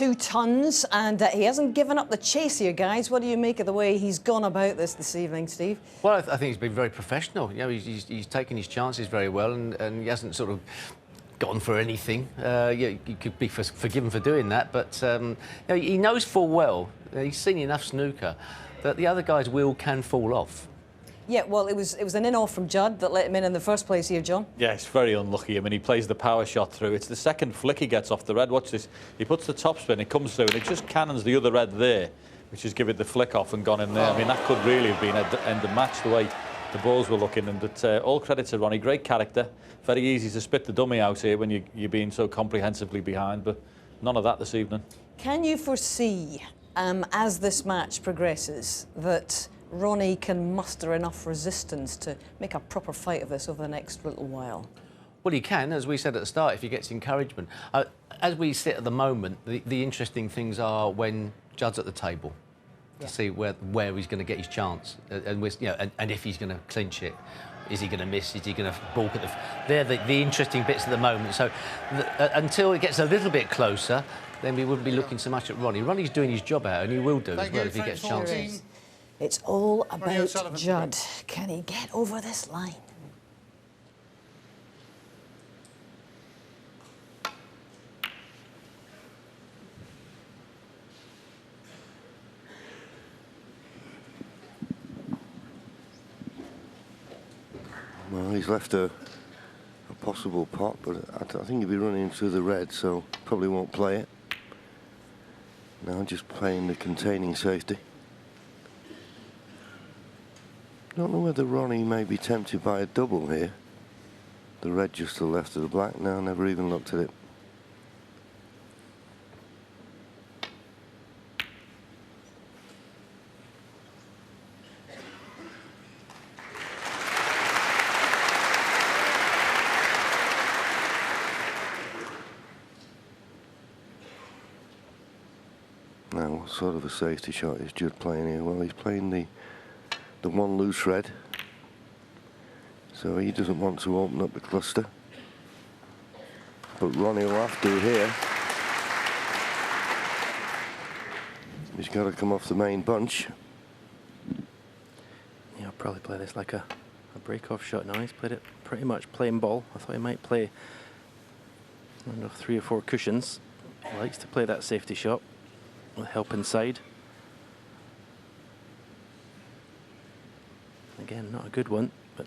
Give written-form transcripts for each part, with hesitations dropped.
2 tons, and he hasn't given up the chase here, guys. What do you make of the way he's gone about this evening, Steve? Well, I think he's been very professional. You know, he's taken his chances very well, and he hasn't sort of gone for anything. Yeah, you could be forgiven for doing that, but you know, he knows full well, he's seen enough snooker, that the other guy's wheel can fall off. Yeah, well, it was an in-off from Judd that let him in the first place here, John. Yeah, it's very unlucky. I mean, he plays the power shot through. It's the second flick he gets off the red. Watch this. He puts the top spin, it comes through, and it just cannons the other red there, which has given the flick off and gone in there. I mean, that could really have been end of match the way the balls were looking. And all credit to Ronnie. Great character. Very easy to spit the dummy out here when you're being so comprehensively behind, but none of that this evening. Can you foresee, as this match progresses, that Ronnie can muster enough resistance to make a proper fight of this over the next little while? Well, he can, as we said at the start, if he gets encouragement. As we sit at the moment, the interesting things are when Judd's at the table, to see where he's going to get his chance, and you know, and if he's going to clinch it. Is he going to miss? Is he going to balk at the... They're the interesting bits at the moment. So until it gets a little bit closer, then we wouldn't be looking so much at Ronnie. Ronnie's doing his job out, and he will do as well if he gets chances. It's all about Judd. Can he get over this line? Well, he's left a possible pot, but I think he'll be running into the red, so probably won't play it. Now just playing the containing safety. Don't know whether Ronnie may be tempted by a double here. The red just to the left of the black. Now, never even looked at it. Now, what sort of a safety shot is Judd playing here? Well, he's playing the one loose red, so he doesn't want to open up the cluster, but Ronnie will have to here. He's got to come off the main bunch. Yeah, I'll probably play this like a break-off shot now. He's played it pretty much plain ball. I thought he might play, I don't know, 3 or 4 cushions. He likes to play that safety shot with help inside. Again, not a good one, but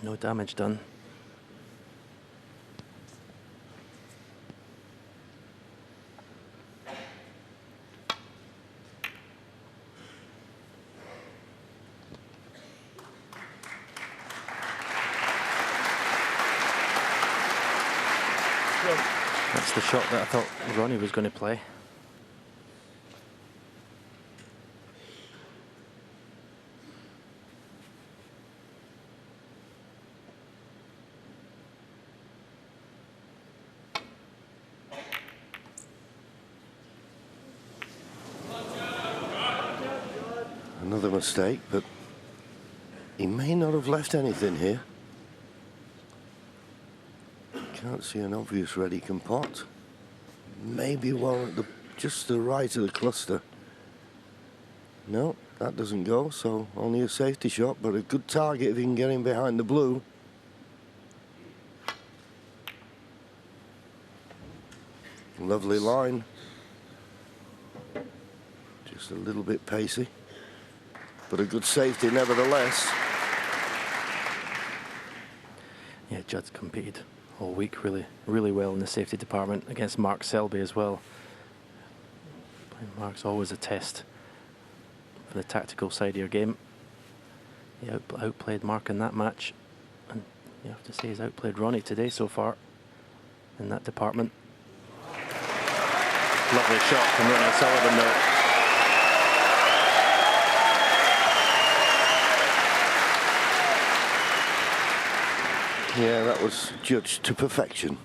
no damage done. That's the shot that I thought Ronnie was going to play. Another mistake, but he may not have left anything here. Can't see an obvious red he can pot. Maybe one at just the right of the cluster. No, that doesn't go, so only a safety shot, but a good target if he can get him behind the blue. Lovely line. Just a little bit pacey, but a good safety nevertheless. Yeah, Judd's competed all week really well in the safety department against Mark Selby as well. Mark's always a test for the tactical side of your game. He outplayed Mark in that match, and you have to say he's outplayed Ronnie today so far in that department. Lovely shot from Ronnie Sullivan though. Yeah, that was judged to perfection.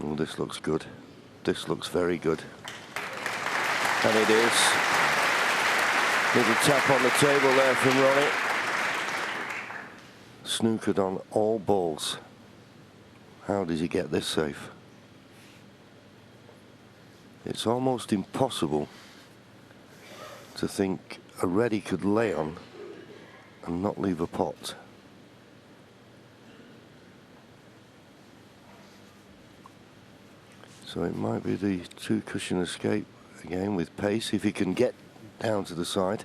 Oh, this looks good. This looks very good. And it is. Little tap on the table there from Ronnie. Snookered on all balls. How does he get this safe? It's almost impossible to think a red he could lay on and not leave a pot. So it might be the two cushion escape again with pace if he can get down to the side.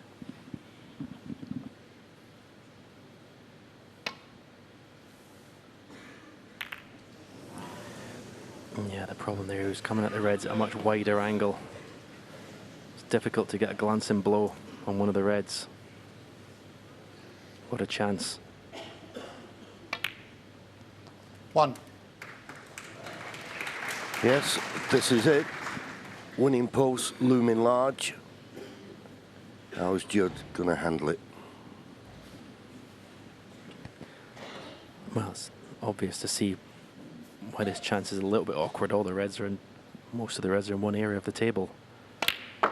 Yeah, the problem there is coming at the reds at a much wider angle. It's difficult to get a glancing blow on one of the reds. What a chance. 1. Yes, this is it. Winning post looming large. How's Judd going to handle it? Well, it's obvious to see why this chance is a little bit awkward. All the reds are in, most of the reds are in one area of the table. So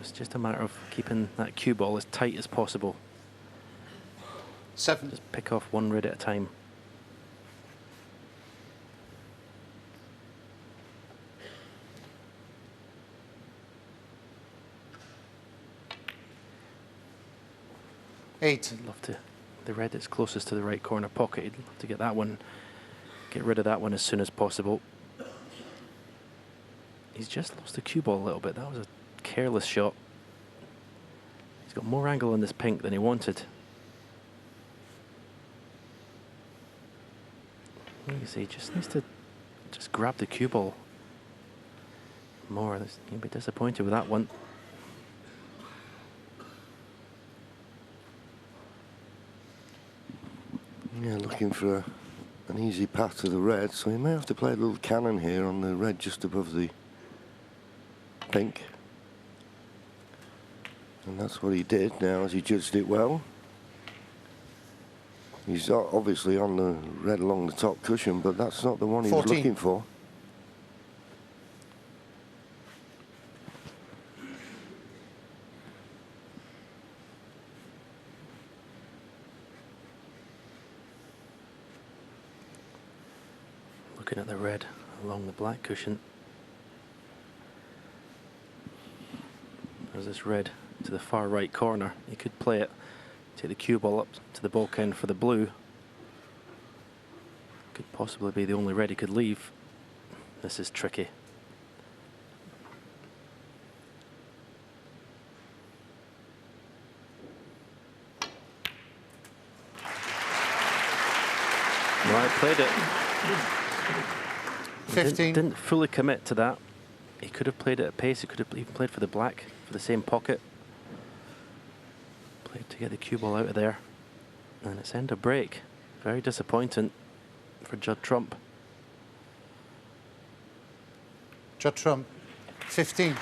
it's just a matter of keeping that cue ball as tight as possible. 7. Just pick off one red at a time. Eight. I'd love to, the red that's closest to the right corner pocket, I'd love to get that one, get rid of that one as soon as possible. He's just lost the cue ball a little bit. That was a careless shot. He's got more angle on this pink than he wanted. You see, he just needs to just grab the cue ball more. He'll be disappointed with that one. Yeah, looking for an easy path to the red, so he may have to play a little cannon here on the red just above the pink. And that's what he did now as he judged it well. He's obviously on the red along the top cushion, but that's not the one he 14. was looking for. Looking at the red along the black cushion. There's this red to the far right corner. You could play it, take the cue ball up to the bulk end for the blue. Could possibly be the only red he could leave. This is tricky. Right, played it. 15. Didn't fully commit to that. He could have played it at pace. He could have even played for the black, for the same pocket. Played to get the cue ball out of there. And it's end of break. Very disappointing for Judd Trump. Judd Trump. 15.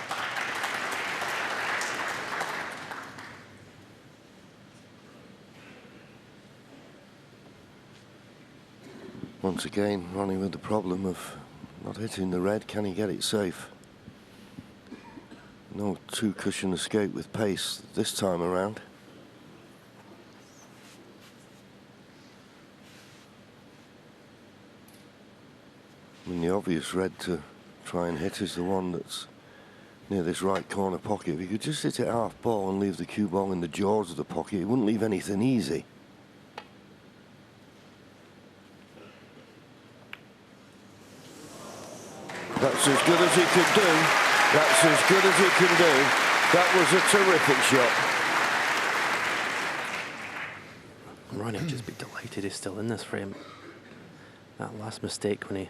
Once again, Ronnie with the problem of not hitting the red. Can he get it safe? No two cushion escape with pace this time around. I mean, the obvious red to try and hit is the one that's near this right corner pocket. If he could just hit it half ball and leave the cue ball in the jaws of the pocket, it wouldn't leave anything easy. That's as good as he could do. That's as good as he can do. That was a terrific shot. Ronnie would just be delighted he's still in this frame. That last mistake when he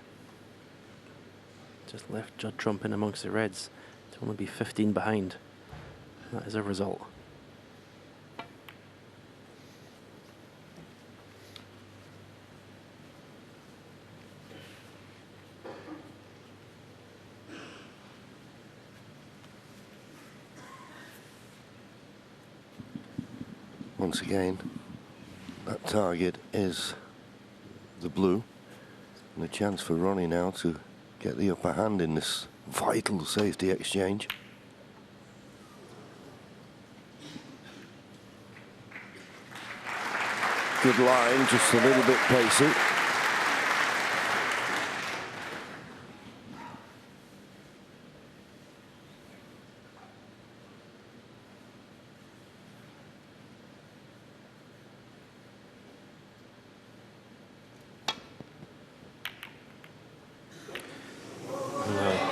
just left Judd Trump in amongst the reds to only be 15 behind. That is a result. Once again, that target is the blue. And a chance for Ronnie now to get the upper hand in this vital safety exchange. Good line, just a little bit pacey.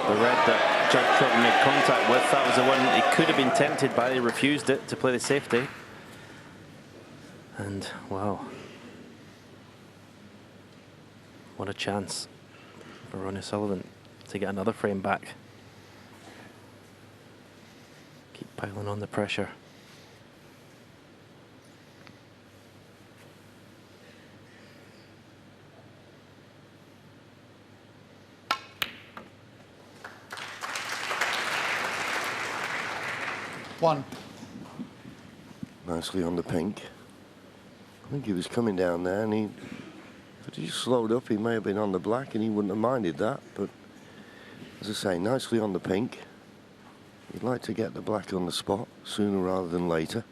The red that Judd Trump made contact with, that was the one he could have been tempted by. He refused it to play the safety. And wow, what a chance for Ronnie Sullivan to get another frame back. Keep piling on the pressure. One. Nicely on the pink. I think he was coming down there, and if he just slowed up, he may have been on the black, and he wouldn't have minded that. But as I say, nicely on the pink. You'd like to get the black on the spot sooner rather than later.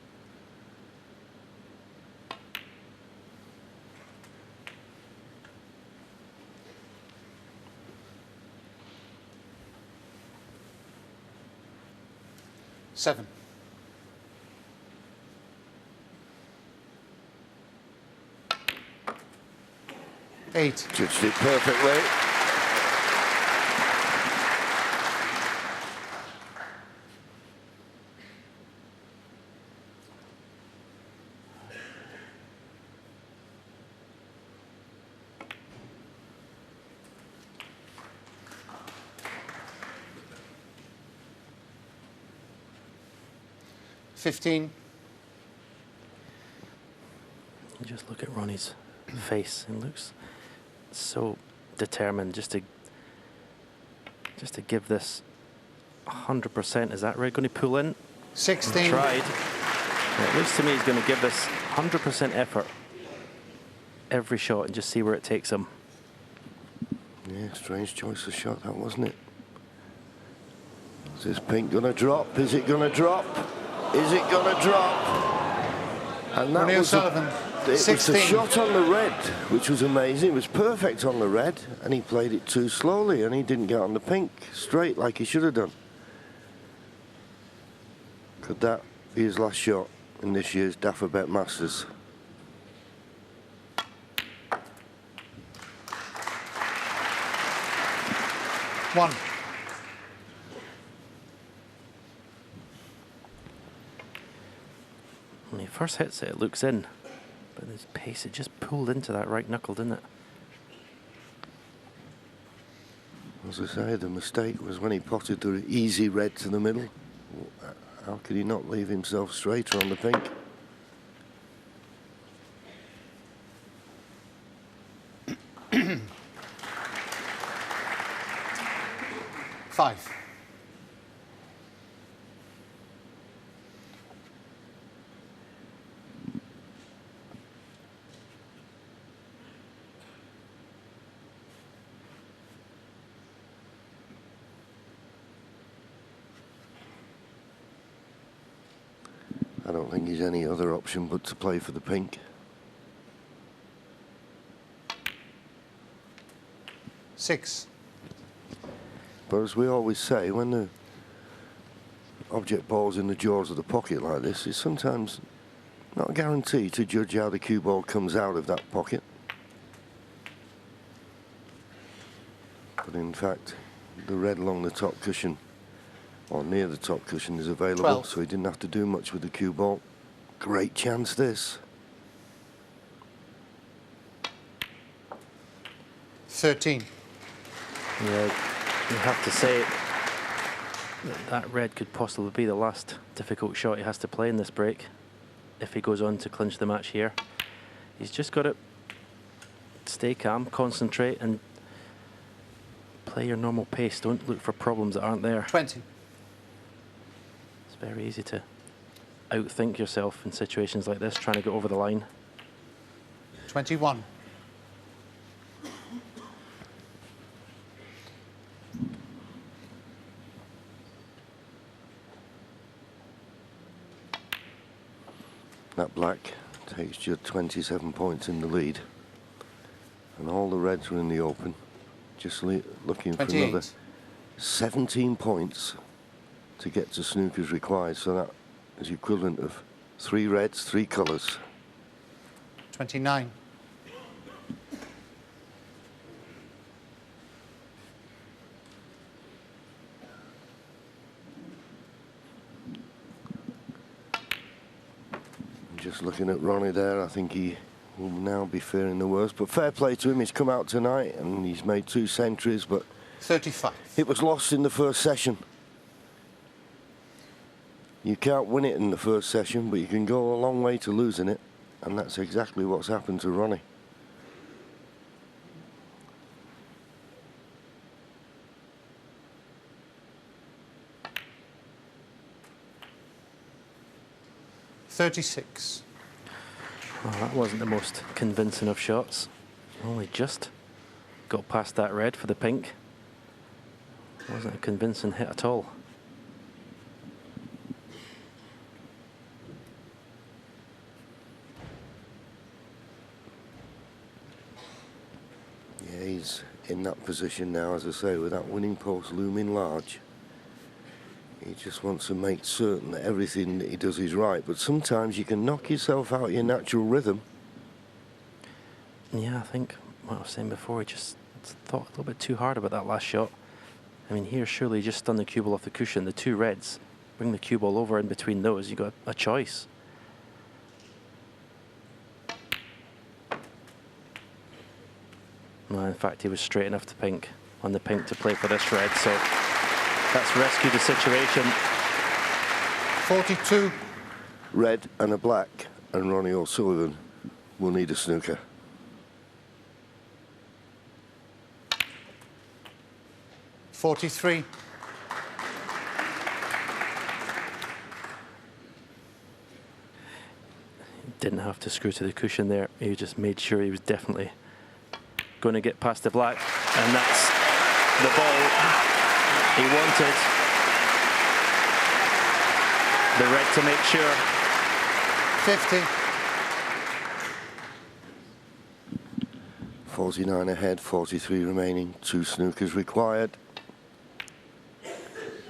Seven. Eight. Judged it perfectly. $15. Just look at Ronnie's face. It looks so determined just to give this 100%. Is that red going to pull in? 16. He tried. And it looks to me he's going to give this 100% effort every shot and just see where it takes him. Yeah, strange choice of shot, that wasn't it? Is this pink gonna drop? Is it gonna drop? Is it gonna drop? And that Ronnie was O'Sullivan, it was 16. the shot on the red, which was amazing. It was perfect on the red, and he played it too slowly, and he didn't get on the pink straight like he should have done. Could that be his last shot in this year's Dafabet Masters? One. When he first hits it, it looks in. But his pace, it just pulled into that right knuckle, didn't it? As I say, the mistake was when he potted the easy red to the middle. How could he not leave himself straighter on the pink? Five. I don't think there's any other option but to play for the pink. 6. But as we always say, when the object ball's in the jaws of the pocket like this, it's sometimes not a guarantee to judge how the cue ball comes out of that pocket. But in fact, the red along the top cushion, or near the top cushion, is available, 12. so he didn't have to do much with the cue ball. Great chance this. 13. Yeah, you have to say that red could possibly be the last difficult shot he has to play in this break if he goes on to clinch the match here. He's just got to stay calm, concentrate, and play your normal pace. Don't look for problems that aren't there. 20. It's very easy to outthink yourself in situations like this, trying to get over the line. 21. That black takes Judd 27 points in the lead. And all the reds were in the open. Just looking for 28. another 17 points to get to snooker's required. So that is equivalent of 3 reds, 3 colours. 29. Just looking at Ronnie there, I think he will now be fearing the worst. But fair play to him, he's come out tonight and he's made 2 centuries, but 35. it was lost in the first session. You can't win it in the first session, but you can go a long way to losing it. And that's exactly what's happened to Ronnie. $36. Well, that wasn't the most convincing of shots. Only just got past that red for the pink. Wasn't a convincing hit at all. Yeah, he's in that position now, as I say, with that winning post looming large. He just wants to make certain that everything that he does is right. But sometimes you can knock yourself out of your natural rhythm. Yeah, I think what I was saying before, he just thought a little bit too hard about that last shot. I mean, here surely just stun the cue ball off the cushion. The 2 reds, bring the cue ball over in between those. You got a choice. No, in fact, he was straight enough to pink on the pink to play for this red. So that's rescued the situation. 42. Red and a black, and Ronnie O'Sullivan will need a snooker. $43. Didn't have to screw to the cushion there. He just made sure he was definitely going to get past the black. And that's the ball he wanted. The red to make sure. 50. 49 ahead, 43 remaining, 2 snookers required.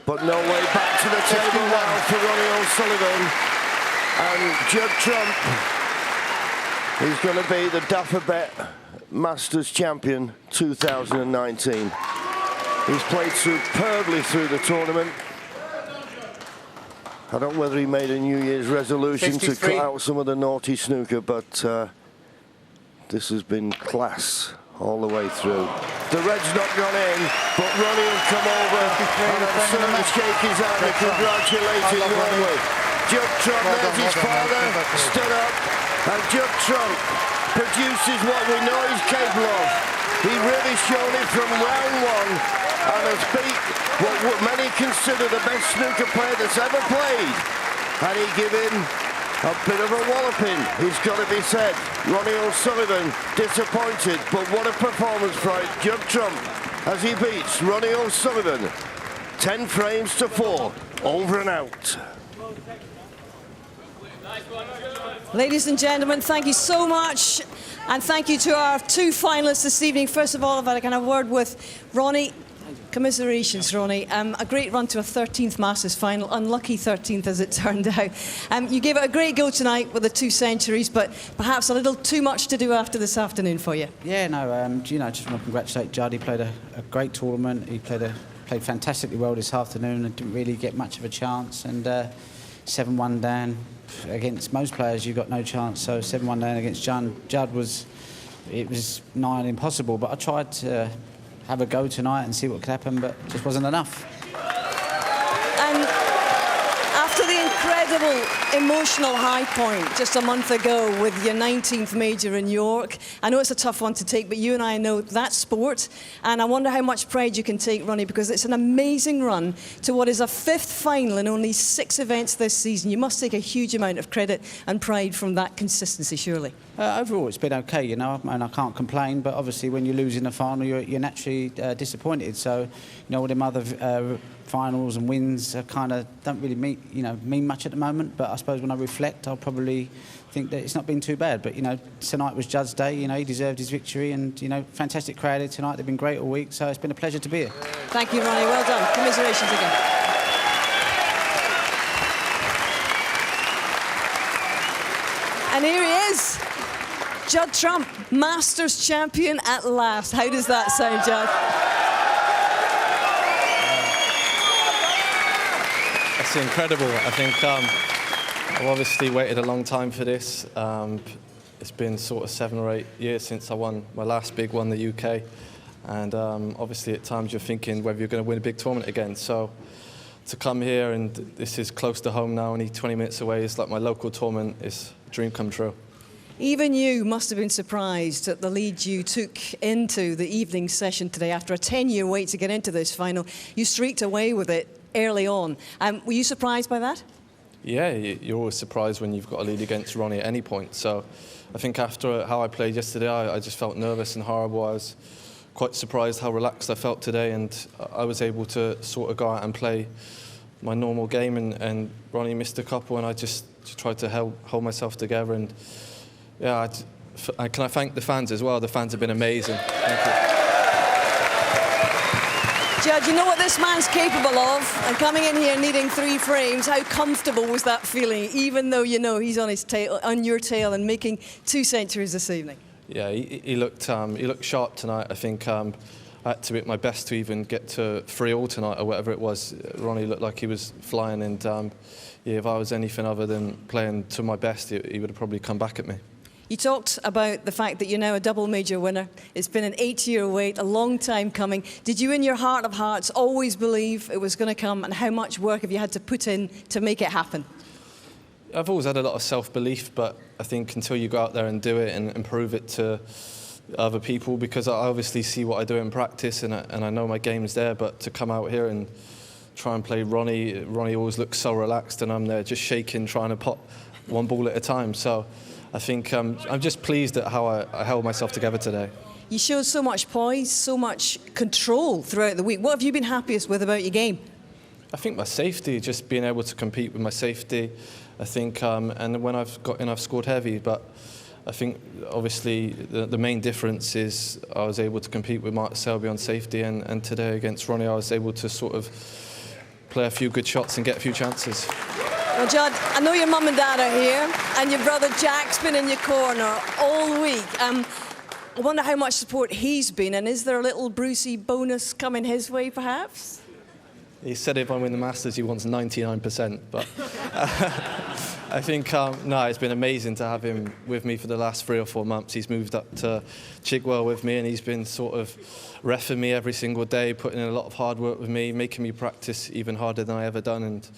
But no way back to the table now for Ronnie O'Sullivan. And Judd Trump is going to be the Dapperbet Masters Champion 2019. He's played superbly through the tournament. I don't know whether he made a New Year's resolution 53. to cut out some of the naughty snooker, but this has been class all the way through. The red's not gone in, but Ronnie will come over and I'm certain shake his hand and congratulate him warmly. Judd Trump, there's his father, stood up, and Judd Trump produces what we know he's capable of. He really shown it from round 1 and has beat what many consider the best snooker player that's ever played. And he give him a bit of a walloping, it's got to be said. Ronnie O'Sullivan disappointed, but what a performance by Judd Trump as he beats Ronnie O'Sullivan 10 frames to 4, over and out. Ladies and gentlemen, thank you so much. And thank you to our 2 finalists this evening. First of all, I've had a kind of word with Ronnie. Commiserations, Ronnie. A great run to a 13th Masters final. Unlucky 13th, as it turned out. You gave it a great go tonight with the 2 centuries, but perhaps a little too much to do after this afternoon for you. Yeah, no, you know, just want to congratulate Judd. He played a great tournament. He played fantastically well this afternoon and didn't really get much of a chance. And 7-1 down against most players, you got no chance. So 7-1 down against Judd was nigh on impossible. But I tried to have a go tonight and see what could happen, but just wasn't enough. And after the incredible emotional high point just a month ago with your 19th major in York, I know it's a tough one to take, but you and I know that sport, and I wonder how much pride you can take, Ronnie, because it's an amazing run to what is a 5th final in only 6 events this season. You must take a huge amount of credit and pride from that consistency, surely. Overall, it's been okay, you know, and I can't complain. But obviously, when you lose in the final, you're naturally disappointed. So, you know, all them other finals and wins kind of don't really mean much at the moment. But I suppose when I reflect, I'll probably think that it's not been too bad. But you know, tonight was Judd's day. You know, he deserved his victory, and you know, fantastic crowd here tonight. They've been great all week, so it's been a pleasure to be here. Thank you, Ronnie. Well done. Commiserations again. And here he is, Judd Trump, Masters champion at last. How does that sound, Judd? It's incredible. I think I've obviously waited a long time for this. It's been sort of 7 or 8 years since I won my last big one, the UK. And obviously at times you're thinking whether you're going to win a big tournament again. So to come here, and this is close to home now, only 20 minutes away, it's like my local tournament. It's a dream come true. Even you must have been surprised at the lead you took into the evening session today. After a 10-year wait to get into this final, you streaked away with it early on. Were you surprised by that? Yeah, you're always surprised when you've got a lead against Ronnie at any point. So I think after how I played yesterday, I just felt nervous and horrible. I was quite surprised how relaxed I felt today, and I was able to sort of go out and play my normal game, and Ronnie missed a couple, and I just tried to hold myself together. And yeah, can I thank the fans as well? The fans have been amazing. Thank you. Judd, you know what this man's capable of, and coming in here needing 3 frames, how comfortable was that feeling, even though you know he's on his tail, on your tail, and making 2 centuries this evening? Yeah, he looked sharp tonight. I think I had to be at my best to even get to 3-all tonight, or whatever it was. Ronnie looked like he was flying, and yeah, if I was anything other than playing to my best, he would have probably come back at me. You talked about the fact that you're now a double major winner. It's been an 8-year wait, a long time coming. Did you, in your heart of hearts, always believe it was going to come, and how much work have you had to put in to make it happen? I've always had a lot of self-belief, but I think until you go out there and do it and prove it to other people, because I obviously see what I do in practice, and I know my game's there, but to come out here and try and play Ronnie always looks so relaxed, and I'm there just shaking, trying to pot 1 ball at a time. So I think I'm just pleased at how I held myself together today. You showed so much poise, so much control throughout the week. What have you been happiest with about your game? I think my safety, just being able to compete with my safety. I think, and when I've got in, I've scored heavy, but I think obviously the main difference is I was able to compete with Mark Selby on safety, and today against Ronnie I was able to sort of play a few good shots and get a few chances. Well, Judd, I know your mum and dad are here, and your brother Jack's been in your corner all week. I wonder how much support he's been, and is there a little Brucey bonus coming his way, perhaps? He said if I win the Masters, he wants 99%, but I think, no, it's been amazing to have him with me for the last 3 or 4 months. He's moved up to Chigwell with me, and he's been sort of reffing me every single day, putting in a lot of hard work with me, making me practice even harder than I ever done, and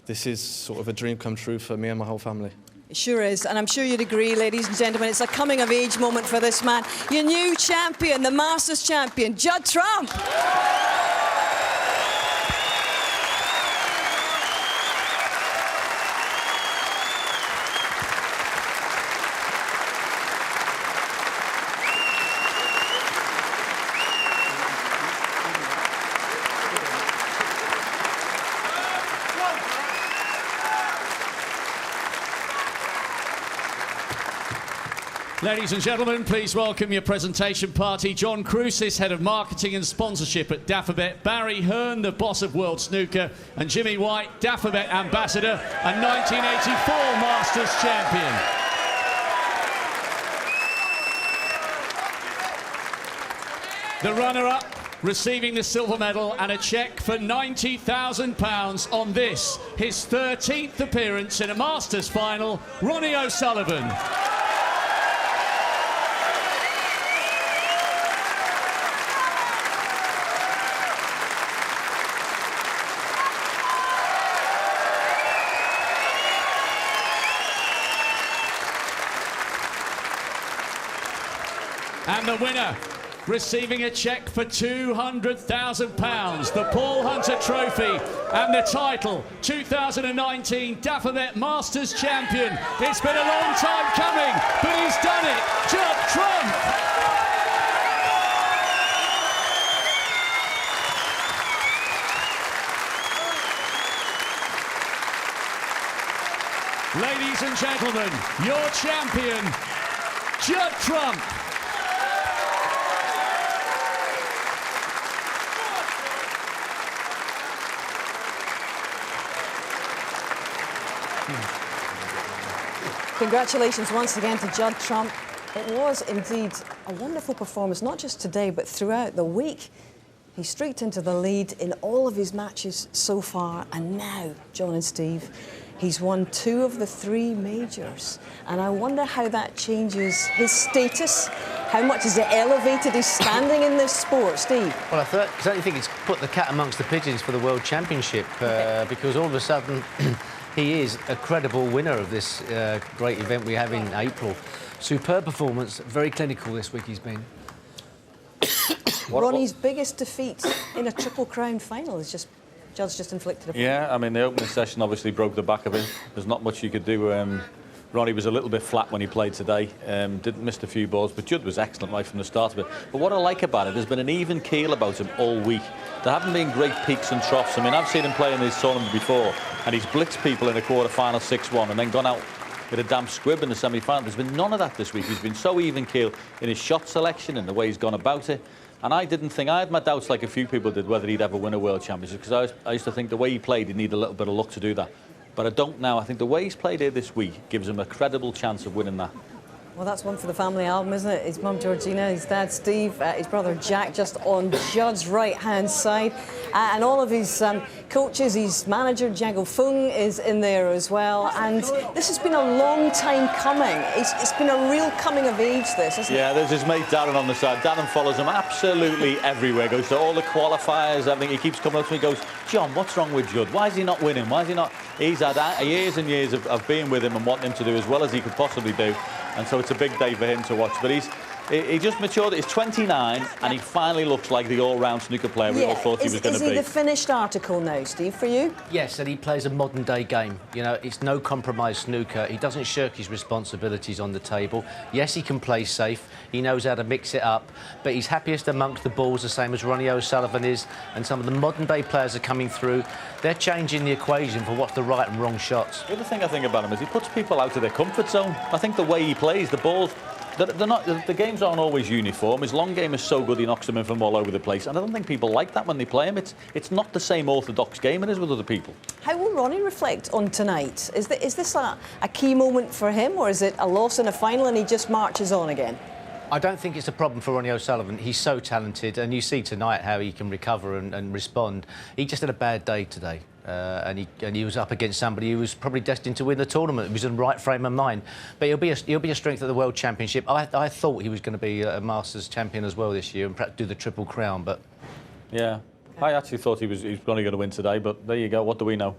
this is sort of a dream come true for me and my whole family. It sure is, and I'm sure you'd agree, ladies and gentlemen, it's a coming-of-age moment for this man. Your new champion, the Masters champion, Judd Trump. Ladies and gentlemen, please welcome your presentation party. John Crucis, Head of Marketing and Sponsorship at Daffabet. Barry Hearn, the boss of World Snooker. And Jimmy White, Daffabet Ambassador and 1984 Masters Champion. The runner-up receiving the silver medal and a cheque for £90,000 on this, his 13th appearance in a Masters final, Ronnie O'Sullivan. And the winner receiving a cheque for £200,000, the Paul Hunter Trophy, and the title 2019 Dafabet Masters Champion. It's been a long time coming, but he's done it. Judd Trump. Ladies and gentlemen, your champion, Judd Trump. Congratulations once again to Judd Trump. It was indeed a wonderful performance, not just today, but throughout the week. He streaked into the lead in all of his matches so far, and now, John and Steve, he's won 2 of the 3 majors. And I wonder how that changes his status. How much has it elevated his standing in this sport, Steve? Well, I certainly think it's put the cat amongst the pigeons for the World Championship, because all of a sudden he is a credible winner of this great event we have in April. Superb performance, very clinical this week he's been. Ronnie's biggest defeat in a Triple Crown final is just... Judd's just inflicted upon him. Yeah, I mean, the opening session obviously broke the back of him. There's not much you could do. Ronnie was a little bit flat when he played today. Didn't miss a few balls, but Judd was excellent right from the start of it. But what I like about it, there's been an even keel about him all week. There haven't been great peaks and troughs. I mean, I've seen him play in this tournament before, and he's blitzed people in a quarter-final 6-1 and then gone out with a damp squib in the semi-final. There's been none of that this week. He's been so even keel in his shot selection and the way he's gone about it. And I didn't think, I had my doubts like a few people did whether he'd ever win a World Championship, because I used to think the way he played, he'd need a little bit of luck to do that. But I don't now. I think the way he's played here this week gives him a credible chance of winning that. Well, that's one for the family album, isn't it? His mum Georgina, his dad Steve, his brother Jack just on Judd's right-hand side. And all of his coaches, his manager, Jago Fung, is in there as well. And this has been a long time coming. It's been a real coming of age, this, isn't it? Yeah, there's his mate Darren on the side. Darren follows him absolutely everywhere. Goes to all the qualifiers, everything. He keeps coming up to me, goes, John, what's wrong with Judd? Why is he not winning? Why is he not? He's had years and years of being with him and wanting him to do as well as he could possibly do. And so it's a big day for him to watch. But he just matured. He's 29, and he finally looks like the all-round snooker player we all thought he was going to be. Is he the finished article now, Steve, for you? Yes, and he plays a modern-day game. You know, it's no compromise snooker. He doesn't shirk his responsibilities on the table. Yes, he can play safe. He knows how to mix it up. But he's happiest amongst the balls, the same as Ronnie O'Sullivan is. And some of the modern-day players are coming through. They're changing the equation for what's the right and wrong shots. The other thing I think about him is he puts people out of their comfort zone. I think the way he plays, the balls... the games aren't always uniform. His long game is so good he knocks them in from all over the place. And I don't think people like that when they play him. It's not the same orthodox game it is with other people. How will Ronnie reflect on tonight? Is this a key moment for him, or is it a loss in a final and he just marches on again? I don't think it's a problem for Ronnie O'Sullivan. He's so talented, and you see tonight how he can recover and respond. He just had a bad day today, and he was up against somebody who was probably destined to win the tournament. He was in the right frame of mind. But he'll be a strength at the World Championship. I thought he was going to be a Masters champion as well this year and perhaps do the Triple Crown, but... Yeah, I actually thought he was only going to win today, but there you go. What do we know?